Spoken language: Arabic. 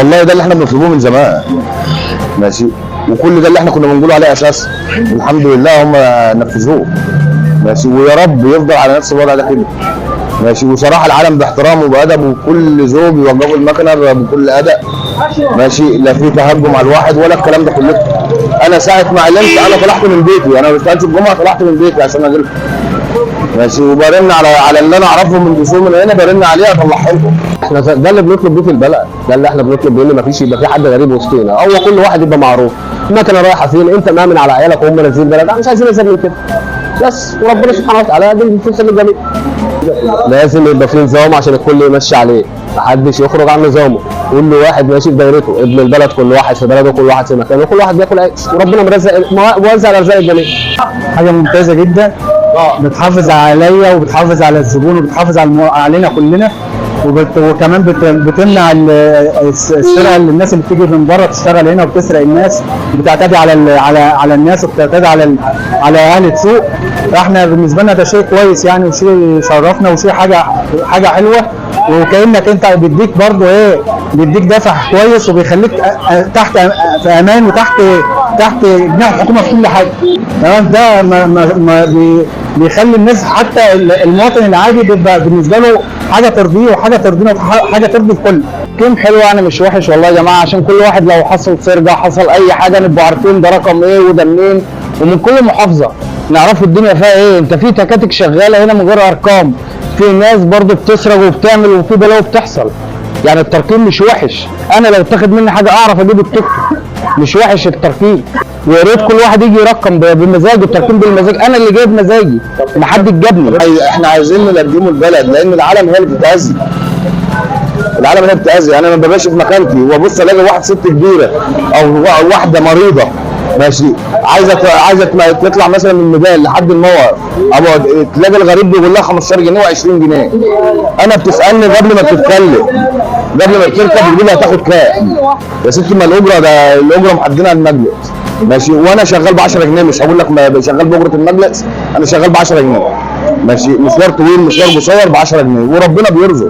والله ده اللي احنا بنطلبوه من زمان ماشي، وكل ده اللي احنا كنا بنقول عليه اساس، الحمد لله هم نفذوه ماشي، ويا رب يفضل على نفس الوضع ده كده ماشي. وصراحه العالم باحترامه وبادب، وكل زوج يوقفوا المكنه بكل ادب ماشي، لا في تهجم على الواحد ولا الكلام ده كله. انا ساعه ما علمت انا طلعت من بيتي، انا ما اشتغلتش الجمعه، طلعت من بيتي عشان اجي ماشي، وبرن على اللي انا اعرفه من دسوق من هنا، برن عليه اطلعه لكم. احنا ده اللي بنطلب بيه في البلد، ده اللي احنا بنطلب بيه، ان مفيش يبقى في حد غريب وسطينا، هو كل واحد يبقى معروف المكنه رايحه فين، انت مامن على عيالك وهم نازلين بلد، احنا مش عايزين ازيد من كده بس، وربنا سبحانه وتعالى دي الفرصه للجميع. لازم يبقى في نظام عشان الكل يمشي عليه، محدش يخرج عن نظامه، كل واحد ماشي في دايرته، ابن البلد كل واحد في بلده، كل واحد في مكانه، كل واحد بياكل عيش، وربنا موزع الارزاق الجميع. حاجه ممتازه جدا، بتحافظ عليا وبتحافظ على الزبون وبتحافظ علينا كلنا، وكمان بتمنع السرقه، اللي الناس اللي بتيجي من بره تشتغل هنا وبتسرق الناس، بتعتدي على الناس وبتعتدي على اهل السوق. فاحنا بالنسبه لنا ده شيء كويس يعني، وشيء يشرفنا، وشيء حاجه حلوه، وكانك انت بيديك برضه بيديك دافع كويس، وبيخليك تحت في امان، وتحت جناح الحكومه في كل حاجه تمام. ده ما بيخلي الناس، حتى المواطن العادي بيبقى بالنسبه له حاجه ترضيه، وحاجه ترضينا، وحاجه ترضي الكل. كلام حلو يعني، مش وحش والله يا جماعه، عشان كل واحد لو حصل سرقه، حصل اي حاجه، نبقى عارفين ده رقم ايه وده منين، ومن كل محافظه نعرفوا الدنيا فيها ايه. انت في تكاتك شغاله هنا من غير ارقام، في ناس برضه بتسرق وبتعمل، وفي بلاوي بتحصل، يعني الترقيم مش وحش. انا لو اتاخد مني حاجه اعرف اجيب التوك، مش وحش الترقيم، ويا ريت كل واحد يجي يرقم بمزاجه، الترقيم بالمزاج، انا اللي جايب مزاجي، ما حد جابني. احنا عايزين نقدمه البلد، لان العالم هي اللي بتتاذي، العالم هي بتتاذي. انا ما ببقاش في مكانتي وابص الاقي واحد ست كبيره او واحده مريضه ماشي، عايزه تطلع مثلا من الميدان لحد الموقف، تلاقي الغريب بيقول لها 15 جنيه و20 جنيه. انا بتسالني قبل ما بتتكلم، قبل ما بتركب بتقول لي هتاخد كام يا ستي؟ ما الاجره ده الاجره محددينها المجلس ماشي، وانا شغال ب 10 جنيه، مش هقول لك شغال باجره المجلس، انا شغال ب 10 جنيه ماشي، مشوار طويل مشوار قصير ب 10 جنيه، وربنا بيرزق.